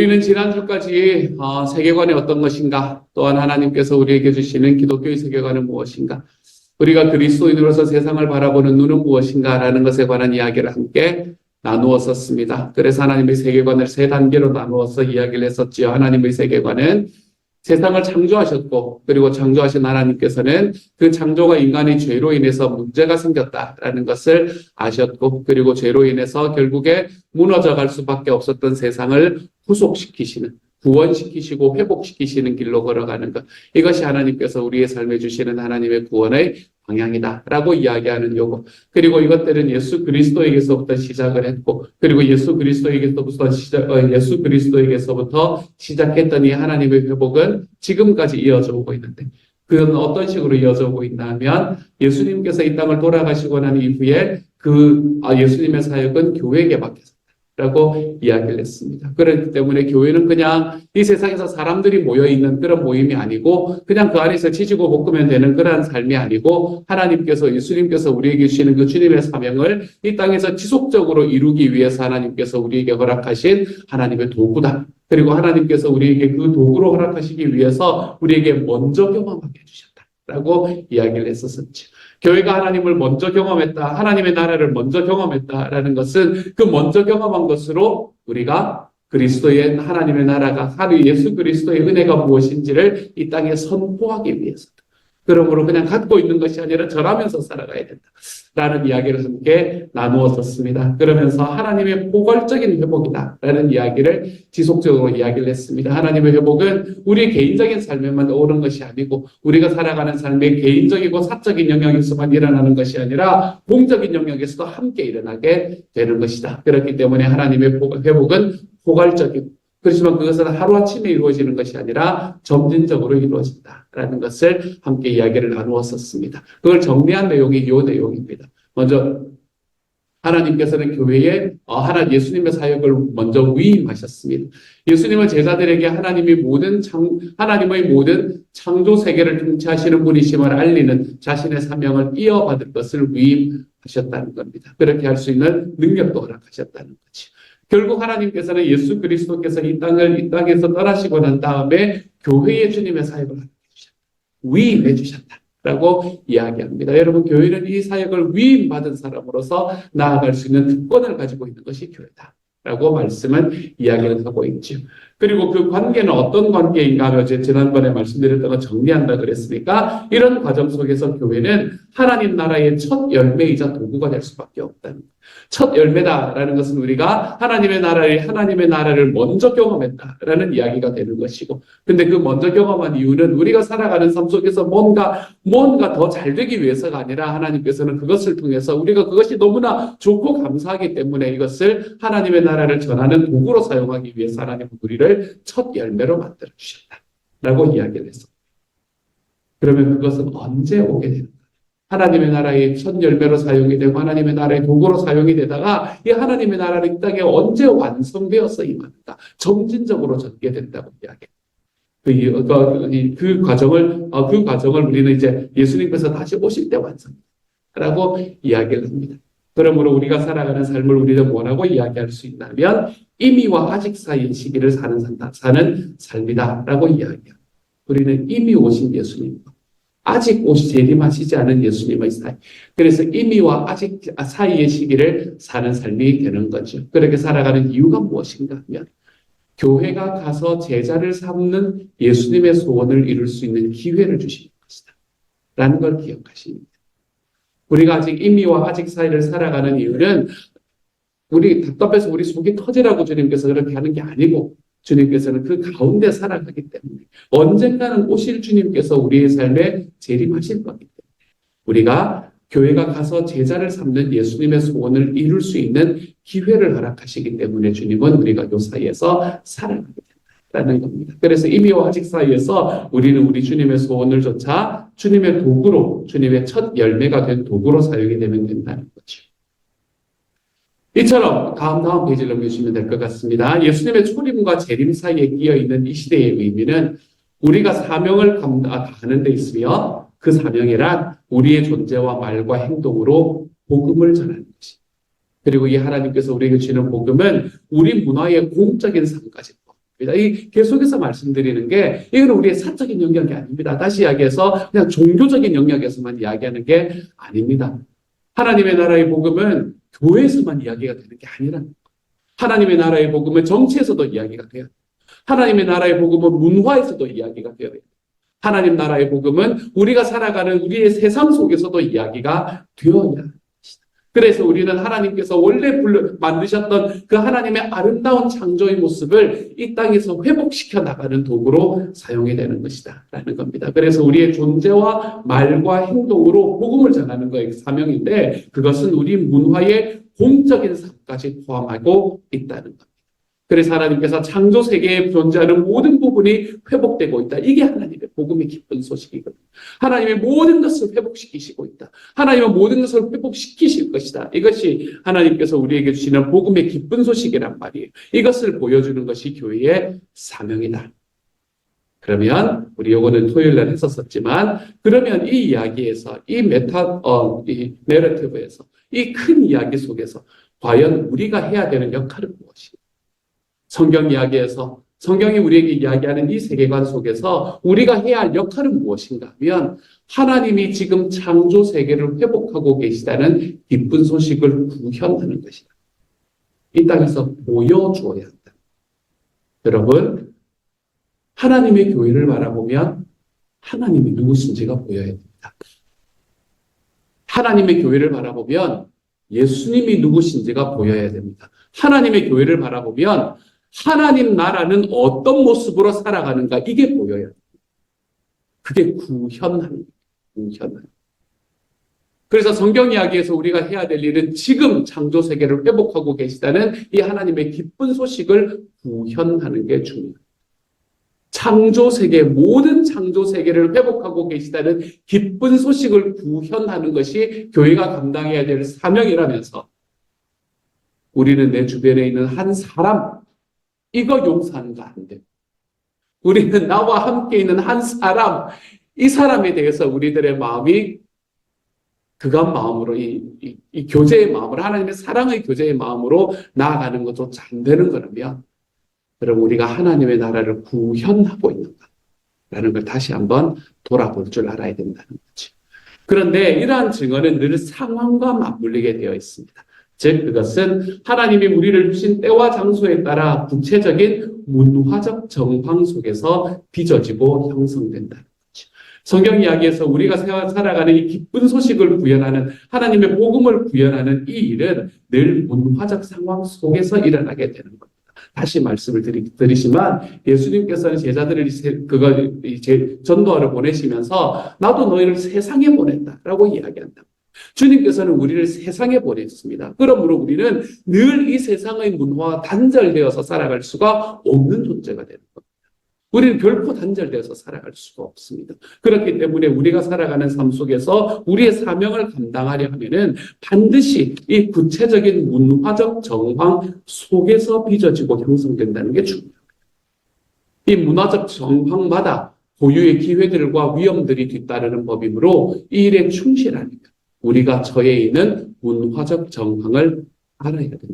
우리는 지난주까지 세계관이 어떤 것인가, 또한 하나님께서 우리에게 주시는 기독교의 세계관은 무엇인가, 우리가 그리스도인으로서 세상을 바라보는 눈은 무엇인가라는 것에 관한 이야기를 함께 나누었었습니다. 그래서 하나님의 세계관을 세 단계로 나누어서 이야기를 했었지요. 하나님의 세계관은 세상을 창조하셨고, 그리고 창조하신 하나님께서는 그 창조가 인간의 죄로 인해서 문제가 생겼다라는 것을 아셨고, 그리고 죄로 인해서 결국에 무너져갈 수밖에 없었던 세상을 후속시키시는, 구원시키시고 회복시키시는 길로 걸어가는 것, 이것이 하나님께서 우리의 삶에 주시는 하나님의 구원의 방향이다라고 이야기하는 요구. 그리고 이것들은 예수 그리스도에게서부터 시작을 했고, 그리고 예수 그리스도에게서부터 시작했던 이 하나님의 회복은 지금까지 이어져 오고 있는데, 그건 어떤 식으로 이어져 오고 있나 하면, 예수님께서 이 땅을 돌아가시고 난 이후에 예수님의 사역은 교회에게 맡겼습니다. 라고 이야기를 했습니다. 그렇기 때문에 교회는 그냥 이 세상에서 사람들이 모여있는 그런 모임이 아니고, 그냥 그 안에서 지지고 볶으면 되는 그러한 삶이 아니고, 하나님께서, 예수님께서 우리에게 주시는 그 주님의 사명을 이 땅에서 지속적으로 이루기 위해서 하나님께서 우리에게 허락하신 하나님의 도구다. 그리고 하나님께서 우리에게 그 도구로 허락하시기 위해서 우리에게 먼저 경험하게 해주셨다. 라고 이야기를 했었었죠. 교회가 하나님을 먼저 경험했다, 하나님의 나라를 먼저 경험했다라는 것은 그 먼저 경험한 것으로 우리가 그리스도의 하나님의 나라가, 예수 그리스도의 은혜가 무엇인지를 이 땅에 선포하기 위해서다. 그러므로 그냥 갖고 있는 것이 아니라 절하면서 살아가야 된다라는 이야기를 함께 나누었었습니다. 그러면서 하나님의 포괄적인 회복이다라는 이야기를 지속적으로 이야기를 했습니다. 하나님의 회복은 우리 개인적인 삶에만 오는 것이 아니고, 우리가 살아가는 삶의 개인적이고 사적인 영역에서만 일어나는 것이 아니라 공적인 영역에서도 함께 일어나게 되는 것이다. 그렇기 때문에 하나님의 회복은 포괄적이고, 그렇지만 그것은 하루아침에 이루어지는 것이 아니라 점진적으로 이루어진다라는 것을 함께 이야기를 나누었었습니다. 그걸 정리한 내용이 이 내용입니다. 먼저 하나님께서는 교회에 예수님의 사역을 먼저 위임하셨습니다. 예수님은 제자들에게 하나님의 모든 창조 세계를 통치하시는 분이심을 알리는 자신의 사명을 이어받을 것을 위임하셨다는 겁니다. 그렇게 할 수 있는 능력도 허락하셨다는 거죠. 결국 하나님께서는 예수 그리스도께서 이 땅에서 떠나시고 난 다음에 교회의 주님의 사역을 위임해 주셨다라고 이야기합니다. 여러분, 교회는 이 사역을 위임받은 사람으로서 나아갈 수 있는 특권을 가지고 있는 것이 교회다라고 말씀은 이야기를 하고 있죠. 그리고 그 관계는 어떤 관계인가 하면, 지난번에 말씀드렸던 거 정리한다 그랬으니까, 이런 과정 속에서 교회는 하나님 나라의 첫 열매이자 도구가 될 수밖에 없다는 거예요. 첫 열매다라는 것은 우리가 하나님의 나라를 먼저 경험했다라는 이야기가 되는 것이고, 근데 그 먼저 경험한 이유는 우리가 살아가는 삶 속에서 뭔가 더 잘 되기 위해서가 아니라, 하나님께서는 그것을 통해서 우리가 그것이 너무나 좋고 감사하기 때문에 이것을 하나님의 나라를 전하는 도구로 사용하기 위해서 하나님은 우리를 첫 열매로 만들어 주셨다라고 이야기를 했습니다. 그러면 그것은 언제 오게 되는가? 하나님의 나라의 첫 열매로 사용이 되고 하나님의 나라의 도구로 사용이 되다가 이 하나님의 나라는 이 땅에 언제 완성되어서 임하는가? 점진적으로 전개된다고 이야기해요. 그 과정을 우리는 이제 예수님께서 다시 오실 때 완성이라고 이야기를 합니다. 그러므로 우리가 살아가는 삶을 우리는 뭐라고 이야기할 수 있냐면, 이미와 아직 사이의 시기를 사는 삶이다라고 이야기해요. 우리는 이미 오신 예수님과 아직 재림하시지 않은 예수님의 사이, 그래서 이미와 아직 사이의 시기를 사는 삶이 되는 거죠. 그렇게 살아가는 이유가 무엇인가 하면, 교회가 가서 제자를 삼는 예수님의 소원을 이룰 수 있는 기회를 주시는 것이다 라는 걸 기억하십니다. 우리가 아직 이미와 아직 사이를 살아가는 이유는 우리 답답해서 우리 속이 터지라고 주님께서 그렇게 하는 게 아니고, 주님께서는 그 가운데 살아가기 때문에 언젠가는 오실 주님께서 우리의 삶에 재림하실 거기 때문에 우리가 교회가 가서 제자를 삼는 예수님의 소원을 이룰 수 있는 기회를 허락하시기 때문에 주님은 우리가 이 사이에서 살아가게 된다는 겁니다. 그래서 이미와 아직 사이에서 우리는 우리 주님의 소원을 조차 주님의 도구로, 주님의 첫 열매가 된 도구로 사용이 되면 된다는 거죠. 이처럼 다음 페이지를 넘겨주시면 될 것 같습니다. 예수님의 초림과 재림 사이에 끼어있는 이 시대의 의미는 우리가 사명을 다하는 데 있으며, 그 사명이란 우리의 존재와 말과 행동으로 복음을 전하는 것입니다. 그리고 이 하나님께서 우리에게 주시는 복음은 우리 문화의 공적인 삶까지 겁니다. 이 계속해서 말씀드리는 게 이건 우리의 사적인 영역이 아닙니다. 다시 이야기해서 그냥 종교적인 영역에서만 이야기하는 게 아닙니다. 하나님의 나라의 복음은 교회에서만 이야기가 되는 게 아니라 하나님의 나라의 복음은 정치에서도 이야기가 돼요. 하나님의 나라의 복음은 문화에서도 이야기가 되어요. 하나님 나라의 복음은 우리가 살아가는 우리의 세상 속에서도 이야기가 되어야 합니다. 그래서 우리는 하나님께서 원래 만드셨던 그 하나님의 아름다운 창조의 모습을 이 땅에서 회복시켜 나가는 도구로 사용해야 되는 것이다 라는 겁니다. 그래서 우리의 존재와 말과 행동으로 복음을 전하는 것이 사명인데 그것은 우리 문화의 공적인 삶까지 포함하고 있다는 겁니다. 그래서 하나님께서 창조 세계에 존재하는 모든 부분이 회복되고 있다. 이게 하나님의 복음의 기쁜 소식이거든요. 하나님의 모든 것을 회복시키시고 있다. 하나님은 모든 것을 회복시키실 것이다. 이것이 하나님께서 우리에게 주시는 복음의 기쁜 소식이란 말이에요. 이것을 보여주는 것이 교회의 사명이다. 그러면 우리 요거는 토요일 날 했었지만 그러면 이 이야기에서 이 내러티브에서 이 큰 이야기 속에서 과연 우리가 해야 되는 역할은 무엇인가? 성경 이야기에서 성경이 우리에게 이야기하는 이 세계관 속에서 우리가 해야 할 역할은 무엇인가 하면 하나님이 지금 창조 세계를 회복하고 계시다는 기쁜 소식을 구현하는 것이다. 이 땅에서 보여주어야 한다. 여러분, 하나님의 교회를 바라보면 하나님이 누구신지가 보여야 됩니다. 하나님의 교회를 바라보면 예수님이 누구신지가 보여야 됩니다. 하나님의 교회를 바라보면 하나님 나라는 어떤 모습으로 살아가는가 이게 보여야 돼요. 그게 구현하는 거예요. 그래서 성경 이야기에서 우리가 해야 될 일은 지금 창조 세계를 회복하고 계시다는 이 하나님의 기쁜 소식을 구현하는 게 중요해요. 창조 세계, 모든 창조 세계를 회복하고 계시다는 기쁜 소식을 구현하는 것이 교회가 감당해야 될 사명이라면서 우리는 내 주변에 있는 한 사람, 이거 용서하는 거 안 돼. 우리는 나와 함께 있는 한 사람, 이 사람에 대해서 우리들의 마음이 그간 마음으로 이 교제의 마음으로 하나님의 사랑의 교제의 마음으로 나아가는 것조차 안 되는 거라면 여러분 우리가 하나님의 나라를 구현하고 있는가라는 걸 다시 한번 돌아볼 줄 알아야 된다는 거죠. 그런데 이러한 증언은 늘 상황과 맞물리게 되어 있습니다. 즉 그것은 하나님이 우리를 주신 때와 장소에 따라 구체적인 문화적 정황 속에서 빚어지고 형성된다는 거죠. 성경 이야기에서 우리가 살아가는 이 기쁜 소식을 구현하는 하나님의 복음을 구현하는 이 일은 늘 문화적 상황 속에서 일어나게 되는 겁니다. 다시 말씀을 드리지만 예수님께서는 제자들을 전도하러 보내시면서 나도 너희를 세상에 보낸다라고 이야기한다. 주님께서는 우리를 세상에 보냈습니다. 그러므로 우리는 늘 이 세상의 문화와 단절되어서 살아갈 수가 없는 존재가 되는 겁니다. 우리는 결코 단절되어서 살아갈 수가 없습니다. 그렇기 때문에 우리가 살아가는 삶 속에서 우리의 사명을 감당하려 하면은 반드시 이 구체적인 문화적 정황 속에서 빚어지고 형성된다는 게 중요합니다. 이 문화적 정황마다 고유의 기회들과 위험들이 뒤따르는 법이므로 이 일에 충실하니까 우리가 저에 있는 문화적 정황을 알아야 된다.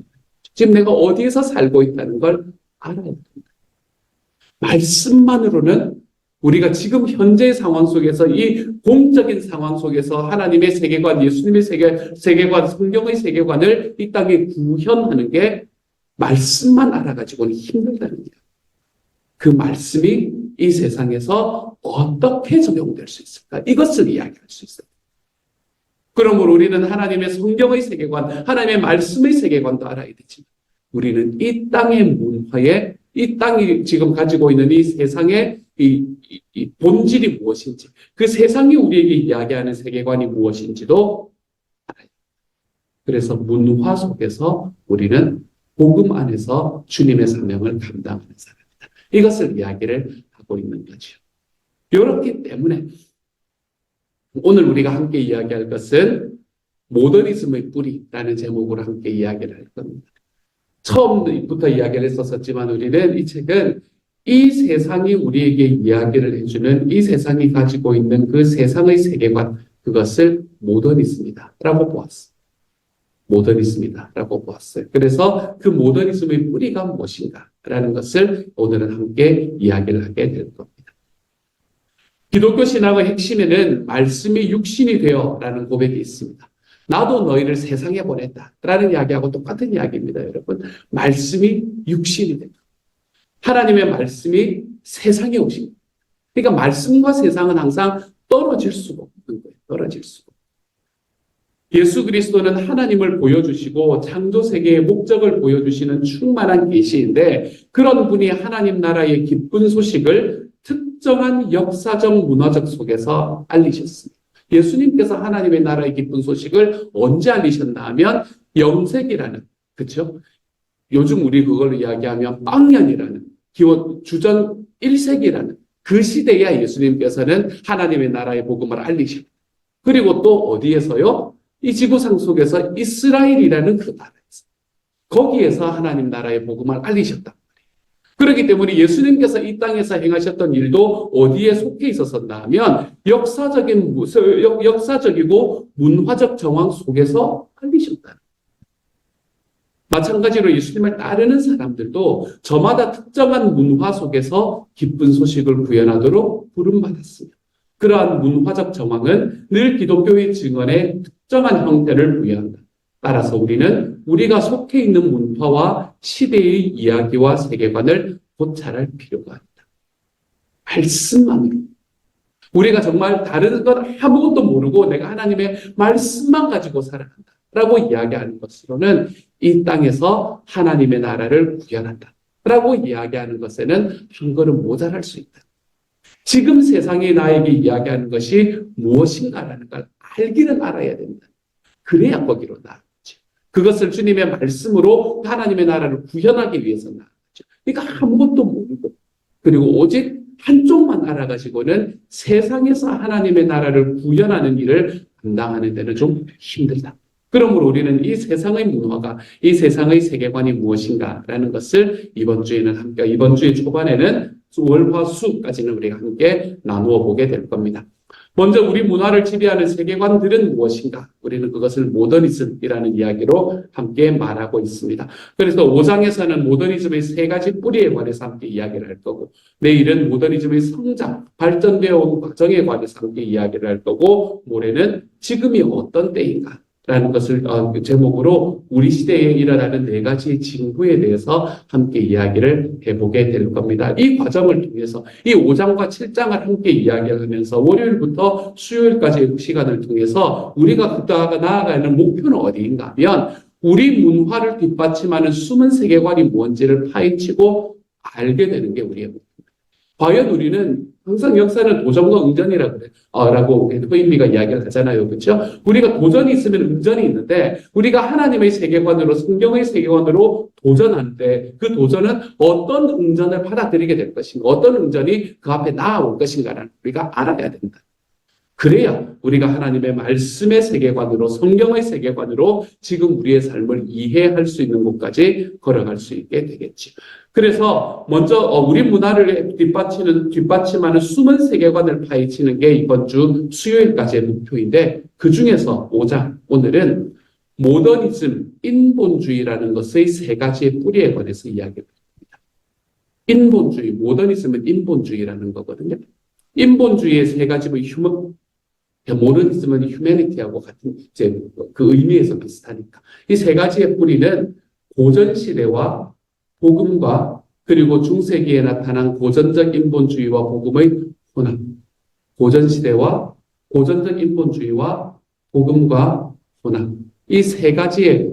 지금 내가 어디에서 살고 있다는 걸 알아야 된다. 말씀만으로는 우리가 지금 현재의 상황 속에서 이 공적인 상황 속에서 하나님의 세계관, 예수님의 세계관, 성경의 세계관을 이 땅에 구현하는 게 말씀만 알아가지고는 힘들다는 거예요. 그 말씀이 이 세상에서 어떻게 적용될 수 있을까? 이것을 이야기할 수 있어요. 그러므로 우리는 하나님의 성경의 세계관, 하나님의 말씀의 세계관도 알아야 되지만 우리는 이 땅의 문화에 이 땅이 지금 가지고 있는 이 세상의 이 본질이 무엇인지, 그 세상이 우리에게 이야기하는 세계관이 무엇인지도 알아야 돼요. 그래서 문화 속에서 우리는 복음 안에서 주님의 사명을 감당하는 사람이다. 이것을 이야기를 하고 있는 거죠. 그렇기 때문에 오늘 우리가 함께 이야기할 것은 모더니즘의 뿌리라는 제목으로 함께 이야기를 할 겁니다. 처음부터 이야기를 했었지만 우리는 이 책은 이 세상이 우리에게 이야기를 해주는 이 세상이 가지고 있는 그 세상의 세계관, 그것을 모더니즘이다 라고 보았습니다. 모더니즘이다라고 보았어요. 그래서 그 모더니즘의 뿌리가 무엇인가라는 것을 오늘은 함께 이야기를 하게 될 겁니다. 기독교 신앙의 핵심에는 말씀이 육신이 되어라는 고백이 있습니다. 나도 너희를 세상에 보냈다라는 이야기하고 똑같은 이야기입니다, 여러분. 말씀이 육신이 된다. 하나님의 말씀이 세상에 오신. 그러니까 말씀과 세상은 항상 떨어질 수가 없는 거예요. 떨어질 수가. 예수 그리스도는 하나님을 보여주시고 창조 세계의 목적을 보여주시는 충만한 계시인데 그런 분이 하나님 나라의 기쁜 소식을 특정한 역사적 문화적 속에서 알리셨습니다. 예수님께서 하나님의 나라의 기쁜 소식을 언제 알리셨나 하면 영세기라는, 그렇죠? 요즘 우리 그걸 이야기하면 빵년이라는 기원 주전 1세기라는 그 시대에 예수님께서는 하나님의 나라의 복음을 알리셨고 그리고 또 어디에서요? 이 지구상 속에서 이스라엘이라는 그 나라에서 거기에서 하나님 나라의 복음을 알리셨다. 그렇기 때문에 예수님께서 이 땅에서 행하셨던 일도 어디에 속해 있었었나 하면 역사적이고 문화적 정황 속에서 알리셨다. 마찬가지로 예수님을 따르는 사람들도 저마다 특정한 문화 속에서 기쁜 소식을 구현하도록 부름받았습니다. 그러한 문화적 정황은 늘 기독교의 증언에 특정한 형태를 부여한다. 따라서 우리는 우리가 속해 있는 문화와 시대의 이야기와 세계관을 고찰할 필요가 있다. 말씀만으로. 우리가 정말 다른 것 아무것도 모르고 내가 하나님의 말씀만 가지고 살아간다. 라고 이야기하는 것으로는 이 땅에서 하나님의 나라를 구현한다. 라고 이야기하는 것에는 한 걸음 모자랄 수 있다. 지금 세상이 나에게 이야기하는 것이 무엇인가라는 걸 알기는 알아야 된다. 그래야 거기로 나아가죠. 그것을 주님의 말씀으로 하나님의 나라를 구현하기 위해서 나아가죠. 그러니까 아무것도 모르고 그리고 오직 한쪽만 알아가지고는 세상에서 하나님의 나라를 구현하는 일을 감당하는 데는 좀 힘들다. 그러므로 우리는 이 세상의 문화가, 이 세상의 세계관이 무엇인가라는 것을 이번 주의 초반에는 월화수까지는 우리가 함께 나누어 보게 될 겁니다. 먼저 우리 문화를 지배하는 세계관들은 무엇인가? 우리는 그것을 모더니즘이라는 이야기로 함께 말하고 있습니다. 그래서 5장에서는 모더니즘의 세 가지 뿌리에 관해서 함께 이야기를 할 거고, 내일은 모더니즘의 성장, 발전되어 온 과정에 관해서 함께 이야기를 할 거고, 모레는 지금이 어떤 때인가? 라는 것을 제목으로 우리 시대에 일어나는 네 가지 징후에 대해서 함께 이야기를 해보게 될 겁니다. 이 과정을 통해서 이 5장과 7장을 함께 이야기하면서 월요일부터 수요일까지의 시간을 통해서 우리가 나아가는 목표는 어디인가 하면 우리 문화를 뒷받침하는 숨은 세계관이 뭔지를 파헤치고 알게 되는 게 우리의 목표입니다. 과연 우리는 항상 역사는 도전과 응전이라고 그래. 라고 허인미가 이야기를 하잖아요. 그렇죠? 우리가 도전이 있으면 응전이 있는데 우리가 하나님의 세계관으로 성경의 세계관으로 도전하는데 그 도전은 어떤 응전을 받아들이게 될 것인가 어떤 응전이 그 앞에 나아올 것인가를 우리가 알아야 된다. 그래야 우리가 하나님의 말씀의 세계관으로 성경의 세계관으로 지금 우리의 삶을 이해할 수 있는 곳까지 걸어갈 수 있게 되겠지. 그래서 먼저 우리 문화를 뒷받침하는 숨은 세계관을 파헤치는 게 이번 주 수요일까지의 목표인데 그 중에서 5장 오늘은 모더니즘, 인본주의라는 것의 세 가지의 뿌리에 관해서 이야기를 합니다. 인본주의, 모더니즘은 인본주의라는 거거든요. 인본주의의 세 가지 모더니즘은 휴머니티하고 같은 이제 그 의미에서 비슷하니까 이 세 가지의 뿌리는 고전 시대와 복음과 그리고 중세기에 나타난 고전적 인본주의와 복음의 혼합. 고전 시대와 고전적 인본주의와 복음과 혼합. 이 세 가지의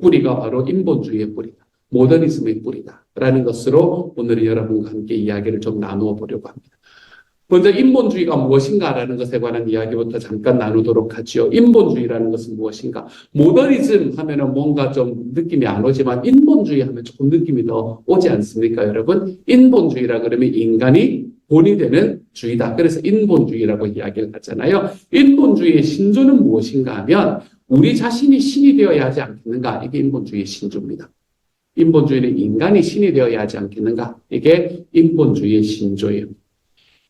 뿌리가 바로 인본주의의 뿌리다. 모더니즘의 뿌리다라는 것으로 오늘은 여러분과 함께 이야기를 좀 나누어 보려고 합니다. 먼저 인본주의가 무엇인가라는 것에 관한 이야기부터 잠깐 나누도록 하지요. 인본주의라는 것은 무엇인가? 모더니즘 하면은 뭔가 좀 느낌이 안 오지만 인본주의 하면 조금 느낌이 더 오지 않습니까, 여러분? 인본주의라 그러면 인간이 본이 되는 주의다. 그래서 인본주의라고 이야기를 하잖아요. 인본주의의 신조는 무엇인가 하면 우리 자신이 신이 되어야 하지 않겠는가? 이게 인본주의의 신조입니다. 인본주의는 인간이 신이 되어야 하지 않겠는가? 이게 인본주의의 신조예요.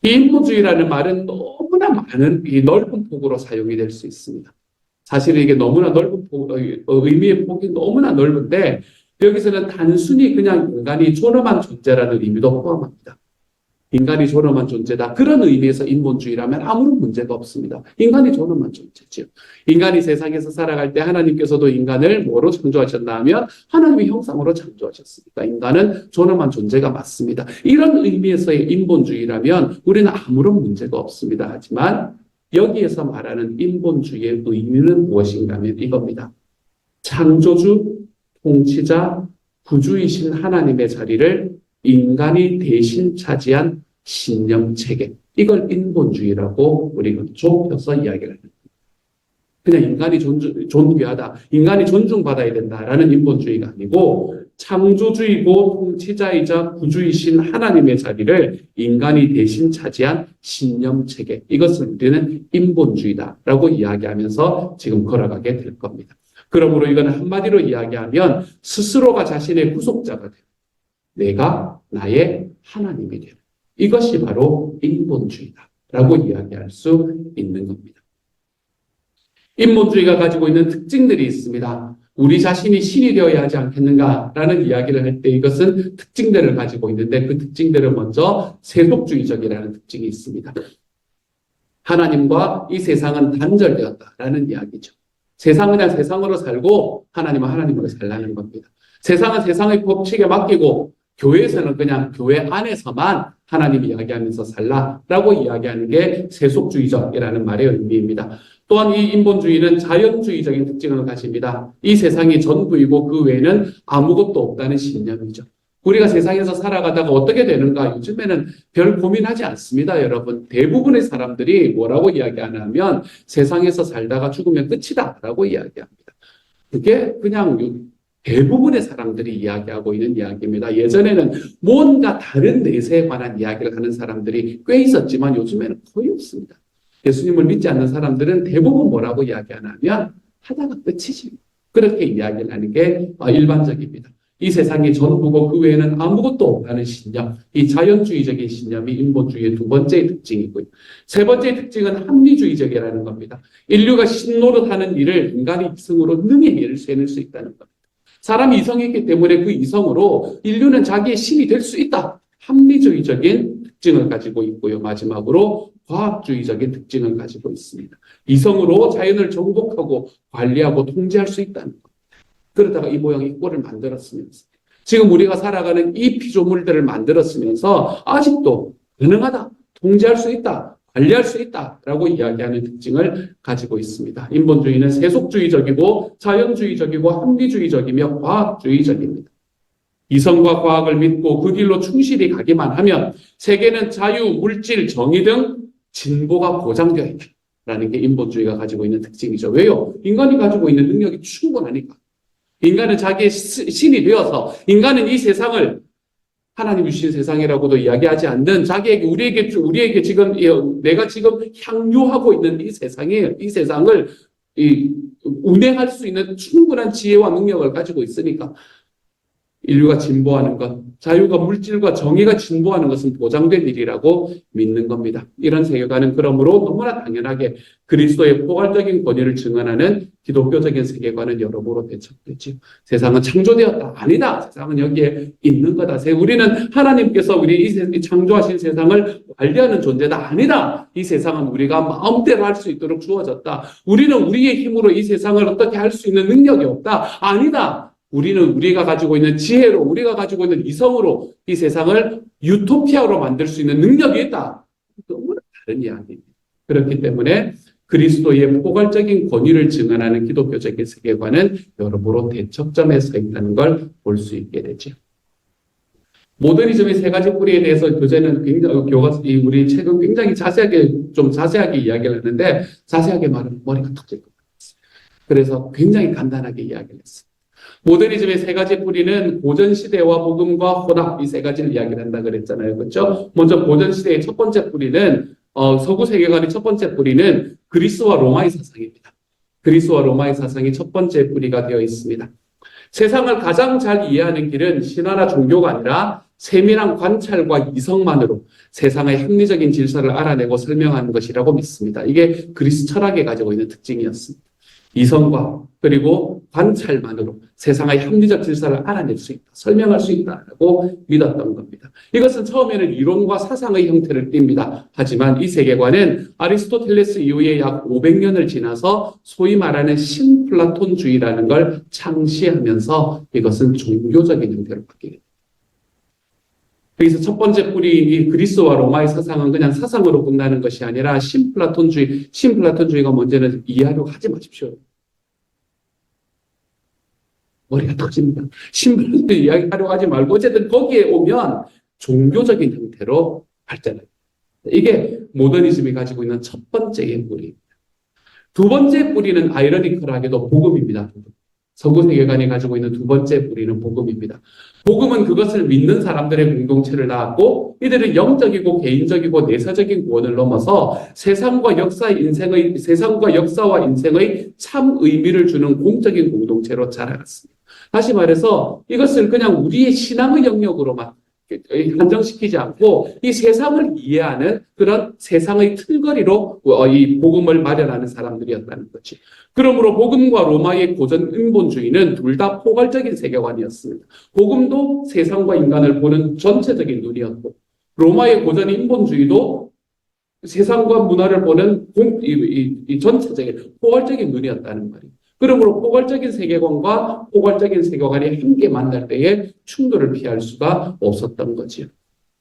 이 인본주의라는 말은 너무나 많은 이 넓은 폭으로 사용이 될 수 있습니다. 사실은 이게 너무나 넓은 의미의 폭이 너무나 넓은데 여기서는 단순히 그냥 인간이 존엄한 존재라는 의미도 포함합니다. 인간이 존엄한 존재다. 그런 의미에서 인본주의라면 아무런 문제가 없습니다. 인간이 존엄한 존재지요. 인간이 세상에서 살아갈 때 하나님께서도 인간을 뭐로 창조하셨나 하면 하나님의 형상으로 창조하셨습니다. 인간은 존엄한 존재가 맞습니다. 이런 의미에서의 인본주의라면 우리는 아무런 문제가 없습니다. 하지만 여기에서 말하는 인본주의의 의미는 무엇인가 하면 이겁니다. 창조주, 통치자, 구주이신 하나님의 자리를 인간이 대신 차지한 신념체계. 이걸 인본주의라고 우리는 좁혀서 이야기를 합니다. 그냥 인간이 존귀하다, 인간이 존중받아야 된다라는 인본주의가 아니고 창조주이고 통치자이자 구주이신 하나님의 자리를 인간이 대신 차지한 신념체계. 이것을 우리는 인본주의다라고 이야기하면서 지금 걸어가게 될 겁니다. 그러므로 이건 한마디로 이야기하면 스스로가 자신의 구속자가 되고 내가 나의 하나님이 되는 이것이 바로 인본주의다라고 이야기할 수 있는 겁니다. 인본주의가 가지고 있는 특징들이 있습니다. 우리 자신이 신이 되어야 하지 않겠는가라는 이야기를 할 때 이것은 특징들을 가지고 있는데 그 특징들은 먼저 세속주의적이라는 특징이 있습니다. 하나님과 이 세상은 단절되었다라는 이야기죠. 세상은 그냥 세상으로 살고 하나님은 하나님으로 살라는 겁니다. 세상은 세상의 법칙에 맡기고 교회에서는 그냥 교회 안에서만 하나님 이야기하면서 살라라고 이야기하는 게 세속주의적이라는 말의 의미입니다. 또한 이 인본주의는 자연주의적인 특징을 가집니다. 이 세상이 전부이고 그 외에는 아무것도 없다는 신념이죠. 우리가 세상에서 살아가다가 어떻게 되는가 요즘에는 별 고민하지 않습니다. 여러분 대부분의 사람들이 뭐라고 이야기하냐면 세상에서 살다가 죽으면 끝이다 라고 이야기합니다. 그게 그냥 대부분의 사람들이 이야기하고 있는 이야기입니다. 예전에는 뭔가 다른 내세에 관한 이야기를 하는 사람들이 꽤 있었지만 요즘에는 거의 없습니다. 예수님을 믿지 않는 사람들은 대부분 뭐라고 이야기하냐면 하다가 끝이지. 그렇게 이야기를 하는 게 일반적입니다. 이 세상이 전부고 그 외에는 아무것도 없다는 신념, 이 자연주의적인 신념이 인본주의의 두 번째 특징이고요. 세 번째 특징은 합리주의적이라는 겁니다. 인류가 신노릇하는 일을 인간이 이성으로 능히 해낼 수 있다는 겁니다. 사람이 이성이기 때문에 그 이성으로 인류는 자기의 신이 될 수 있다. 합리주의적인 특징을 가지고 있고요. 마지막으로 과학주의적인 특징을 가지고 있습니다. 이성으로 자연을 정복하고 관리하고 통제할 수 있다는 것. 그러다가 이 모양 이 꼴을 만들었으면서 지금 우리가 살아가는 이 피조물들을 만들었으면서 아직도 가능하다. 통제할 수 있다. 관리할 수 있다라고 이야기하는 특징을 가지고 있습니다. 인본주의는 세속주의적이고 자연주의적이고 합리주의적이며 과학주의적입니다. 이성과 과학을 믿고 그 길로 충실히 가기만 하면 세계는 자유, 물질, 정의 등 진보가 보장되어 있다라는 게 인본주의가 가지고 있는 특징이죠. 왜요? 인간이 가지고 있는 능력이 충분하니까. 인간은 자기의 신이 되어서 인간은 이 세상을 하나님 주신 세상이라고도 이야기하지 않는 자기에게 우리에게 지금 내가 지금 향유하고 있는 이 세상을 운행할 수 있는 충분한 지혜와 능력을 가지고 있으니까 인류가 진보하는 것, 자유가 물질과 정의가 진보하는 것은 보장된 일이라고 믿는 겁니다. 이런 세계관은 그러므로 너무나 당연하게 그리스도의 포괄적인 권위를 증언하는 기독교적인 세계관은 여러모로 대척되지요. 세상은 창조되었다. 아니다. 세상은 여기에 있는 거다. 우리는 하나님께서 우리 이 창조하신 세상을 관리하는 존재다. 아니다. 이 세상은 우리가 마음대로 할 수 있도록 주어졌다. 우리는 우리의 힘으로 이 세상을 어떻게 할 수 있는 능력이 없다. 아니다. 우리는 우리가 가지고 있는 지혜로, 우리가 가지고 있는 이성으로 이 세상을 유토피아로 만들 수 있는 능력이 있다. 너무나 다른 이야기입니다. 그렇기 때문에 그리스도의 포괄적인 권위를 증언하는 기독교적인 세계관은 여러모로 대척점에 서 있다는 걸 볼 수 있게 되죠. 모더니즘의 세 가지 뿌리에 대해서 교재는 굉장히, 우리 책은 굉장히 자세하게 이야기를 했는데, 자세하게 말하면 머리가 터질 것 같았어요. 그래서 굉장히 간단하게 이야기를 했어요. 모더니즘의 세 가지 뿌리는 고전시대와 복음과 혼합, 이 세 가지를 이야기를 한다 그랬잖아요. 그렇죠? 먼저 고전시대의 첫 번째 뿌리는, 서구 세계관의 첫 번째 뿌리는 그리스와 로마의 사상입니다. 그리스와 로마의 사상이 첫 번째 뿌리가 되어 있습니다. 세상을 가장 잘 이해하는 길은 신화나 종교가 아니라 세밀한 관찰과 이성만으로 세상의 합리적인 질서를 알아내고 설명하는 것이라고 믿습니다. 이게 그리스 철학이 가지고 있는 특징이었습니다. 이성과 그리고 관찰만으로 세상의 합리적 질서를 알아낼 수 있다, 설명할 수 있다라고 믿었던 겁니다. 이것은 처음에는 이론과 사상의 형태를 띱니다. 하지만 이 세계관은 아리스토텔레스 이후에 약 500년을 지나서 소위 말하는 신플라톤주의라는 걸 창시하면서 이것은 종교적인 형태로 바뀌게 됩니다. 그래서 첫 번째 뿌리인 이 그리스와 로마의 사상은 그냥 사상으로 끝나는 것이 아니라 신플라톤주의가 뭔지는 이해하려고 하지 마십시오. 머리가 터집니다. 신플라톤 이야기하려고 하지 말고 어쨌든 거기에 오면 종교적인 형태로 발전합니다. 이게 모더니즘이 가지고 있는 첫 번째의 뿌리입니다. 두 번째 뿌리는 아이러니컬하게도 복음입니다. 서구 세계관이 가지고 있는 두 번째 뿌리는 복음입니다. 복음은 그것을 믿는 사람들의 공동체를 낳았고 이들은 영적이고 개인적이고 내사적인 구원을 넘어서 세상과 역사와 인생의 참 의미를 주는 공적인 공동체로 자라갔습니다. 다시 말해서 이것을 그냥 우리의 신앙의 영역으로만 한정시키지 않고 이 세상을 이해하는 그런 세상의 틀거리로 이 복음을 마련하는 사람들이었다는 거지. 그러므로 복음과 로마의 고전 인본주의는 둘 다 포괄적인 세계관이었습니다. 복음도 세상과 인간을 보는 전체적인 눈이었고 로마의 고전 인본주의도 세상과 문화를 보는 전체적인 포괄적인 눈이었다는 말이에요. 그러므로 포괄적인 세계관과 포괄적인 세계관이 함께 만날 때에 충돌을 피할 수가 없었던 거지요.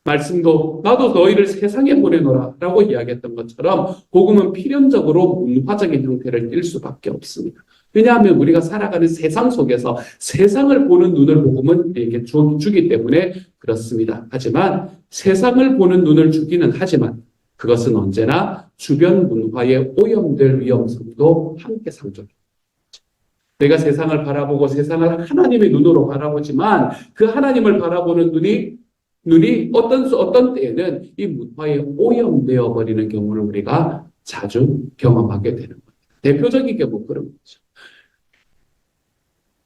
말씀도 나도 너희를 세상에 보내노라 라고 이야기했던 것처럼 복음은 필연적으로 문화적인 형태를 띌 수밖에 없습니다. 왜냐하면 우리가 살아가는 세상 속에서 세상을 보는 눈을 복음은 우리에게 주기 때문에 그렇습니다. 하지만 세상을 보는 눈을 주기는 하지만 그것은 언제나 주변 문화에 오염될 위험성도 함께 상존합니다. 내가 세상을 바라보고 세상을 하나님의 눈으로 바라보지만 그 하나님을 바라보는 눈이 어떤 때에는 이 문화에 오염되어 버리는 경우를 우리가 자주 경험하게 되는 겁니다. 대표적인 게 뭐 그런 거죠.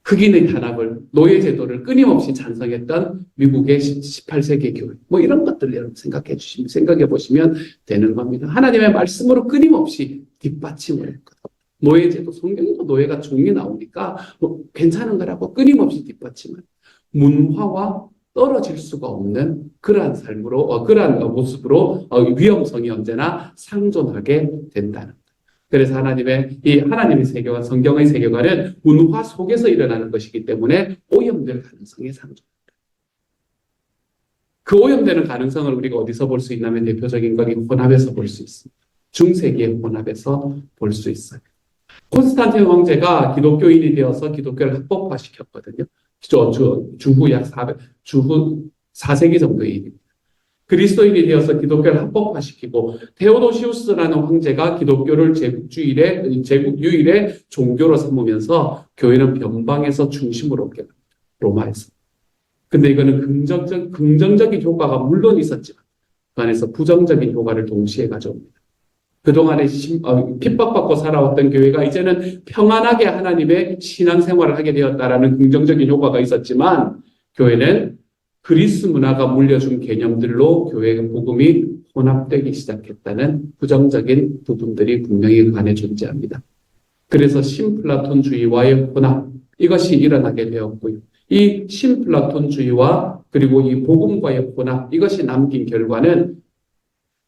흑인의 탄압을, 노예제도를 끊임없이 찬성했던 미국의 18세기 교회. 뭐 이런 것들 여러분 생각해 보시면 되는 겁니다. 하나님의 말씀으로 끊임없이 뒷받침을 했거든요. 노예제도, 성경에도 노예가 종이 나오니까 뭐 괜찮은 거라고 끊임없이 뒷받침을. 문화와 떨어질 수가 없는 그러한 삶으로, 그러한 모습으로 위험성이 언제나 상존하게 된다는 거예요. 그래서 하나님의 세계관, 성경의 세계관은 문화 속에서 일어나는 것이기 때문에 오염될 가능성이 상존합니다. 그 오염되는 가능성을 우리가 어디서 볼 수 있냐면 대표적인 건 이 혼합에서 볼 수 있습니다. 중세기의 혼합에서 볼 수 있어요. 콘스탄틴 황제가 기독교인이 되어서 기독교를 합법화시켰거든요. 주후 4세기 정도의 일입니다. 그리스도인이 되어서 기독교를 합법화시키고 테오도시우스라는 황제가 기독교를 제국 유일의 종교로 삼으면서 교회는 변방에서 중심으로 오게 됩니다. 로마에서. 근데 이거는 긍정적인 효과가 물론 있었지만 그 안에서 부정적인 효과를 동시에 가져옵니다. 그동안에 핍박받고 살아왔던 교회가 이제는 평안하게 하나님의 신앙생활을 하게 되었다라는 긍정적인 효과가 있었지만 교회는 그리스 문화가 물려준 개념들로 교회의 복음이 혼합되기 시작했다는 부정적인 부분들이 분명히 그 안에 존재합니다. 그래서 신플라톤주의와의 혼합, 이것이 일어나게 되었고요. 이 신플라톤주의와 그리고 이 복음과의 혼합, 이것이 남긴 결과는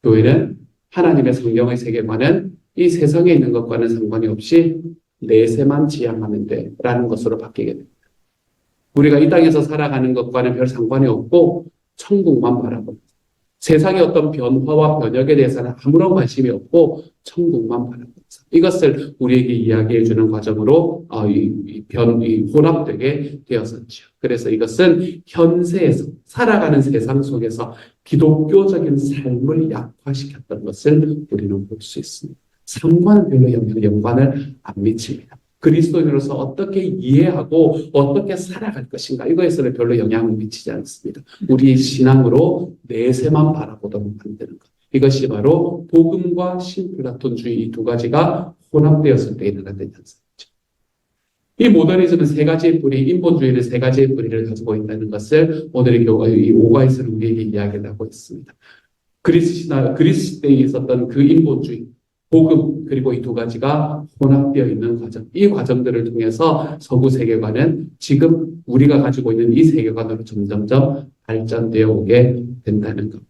교회는 하나님의 성경의 세계관은 이 세상에 있는 것과는 상관이 없이 내세만 지향하면 돼라는 것으로 바뀌게 됩니다. 우리가 이 땅에서 살아가는 것과는 별 상관이 없고 천국만 바라봅니다. 세상의 어떤 변화와 변혁에 대해서는 아무런 관심이 없고 천국만 바라봅니다. 이것을 우리에게 이야기해 주는 과정으로 혼합되게 되었었죠. 그래서 이것은 현세에서 살아가는 세상 속에서 기독교적인 삶을 약화시켰던 것을 우리는 볼 수 있습니다. 상관은 별로 연관을 안 미칩니다. 그리스도인으로서 어떻게 이해하고 어떻게 살아갈 것인가 이거에서는 별로 영향을 미치지 않습니다. 우리의 신앙으로 내세만 바라보도록 만드는 것. 이것이 바로 복음과 신플라톤주의 이 두 가지가 혼합되었을 때 일어나는 현상이죠. 이 모더니즘은 세 가지의 뿌리, 인본주의는 세 가지의 뿌리를 가지고 있다는 것을 오늘의 이 오가이스는 우리에게 이야기를 하고 있습니다. 그리스 시대에 있었던 그 인본주의, 복음, 그리고 이 두 가지가 혼합되어 있는 과정. 이 과정들을 통해서 서구 세계관은 지금 우리가 가지고 있는 이 세계관으로 점점점 발전되어 오게 된다는 겁니다.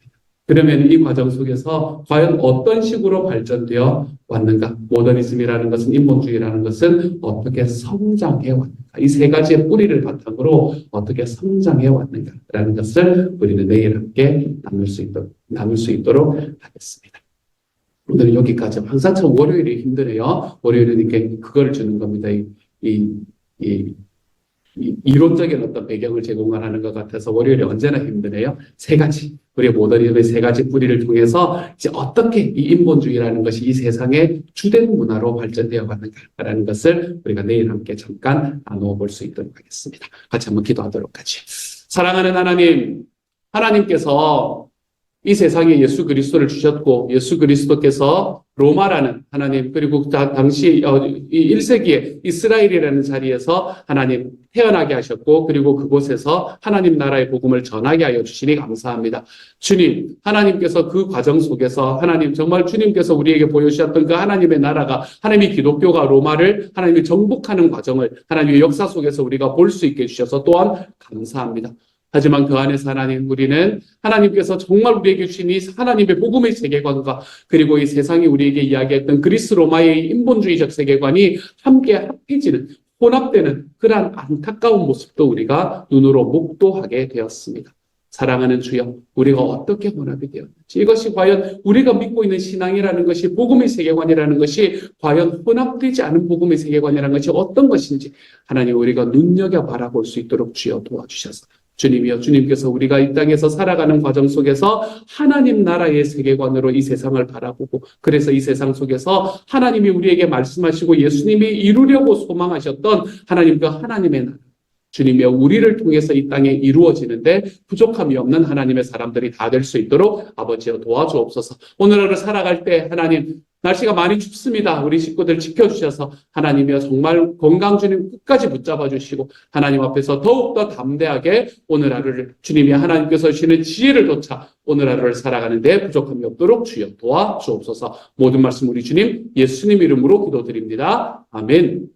그러면 이 과정 속에서 과연 어떤 식으로 발전되어 왔는가? 모더니즘이라는 것은, 인본주의라는 것은 어떻게 성장해 왔는가? 이 세 가지의 뿌리를 바탕으로 어떻게 성장해 왔는가라는 것을 우리는 내일 함께 나눌 수 있도록 하겠습니다. 오늘은 여기까지. 항상 참 월요일이 힘드네요. 월요일은 이렇게 그걸 주는 겁니다. 이 이론적인 어떤 배경을 제공하는 것 같아서 월요일이 언제나 힘드네요. 세 가지. 우리의 모더니즘의 세 가지 뿌리를 통해서 이제 어떻게 이 인본주의라는 것이 이 세상의 주된 문화로 발전되어 가는가라는 것을 우리가 내일 함께 잠깐 나누어 볼 수 있도록 하겠습니다. 같이 한번 기도하도록 하죠. 사랑하는 하나님, 하나님께서 이 세상에 예수 그리스도를 주셨고 예수 그리스도께서 로마라는 하나님 그리고 당시 이 1세기에 이스라엘이라는 자리에서 하나님 태어나게 하셨고 그리고 그곳에서 하나님 나라의 복음을 전하게 하여 주시니 감사합니다. 주님, 하나님께서 그 과정 속에서 하나님 정말 주님께서 우리에게 보여주셨던 그 하나님의 나라가 하나님의 기독교가 로마를 하나님이 정복하는 과정을 하나님의 역사 속에서 우리가 볼 수 있게 해주셔서 또한 감사합니다. 하지만 그 안에서 하나님, 우리는 하나님께서 정말 우리에게 주신 이 하나님의 복음의 세계관과 그리고 이 세상이 우리에게 이야기했던 그리스 로마의 인본주의적 세계관이 함께 합해지는, 혼합되는 그러한 안타까운 모습도 우리가 눈으로 목도하게 되었습니다. 사랑하는 주여, 우리가 어떻게 혼합이 되었는지, 이것이 과연 우리가 믿고 있는 신앙이라는 것이, 복음의 세계관이라는 것이 과연 혼합되지 않은 복음의 세계관이라는 것이 어떤 것인지 하나님, 우리가 눈여겨 바라볼 수 있도록 주여 도와주셔서 주님이여, 주님께서 우리가 이 땅에서 살아가는 과정 속에서 하나님 나라의 세계관으로 이 세상을 바라보고, 그래서 이 세상 속에서 하나님이 우리에게 말씀하시고 예수님이 이루려고 소망하셨던 하나님, 그 하나님의 나라, 주님이여, 우리를 통해서 이 땅에 이루어지는데 부족함이 없는 하나님의 사람들이 다 될 수 있도록 아버지여 도와주옵소서. 오늘 하루 살아갈 때 하나님, 날씨가 많이 춥습니다. 우리 식구들 지켜주셔서 하나님이여, 정말 건강 주님 끝까지 붙잡아 주시고 하나님 앞에서 더욱더 담대하게 오늘 하루를 주님이 하나님께서 주시는 지혜를 좇아 오늘 하루를 살아가는데 부족함이 없도록 주여 도와주옵소서. 모든 말씀 우리 주님 예수님 이름으로 기도드립니다. 아멘.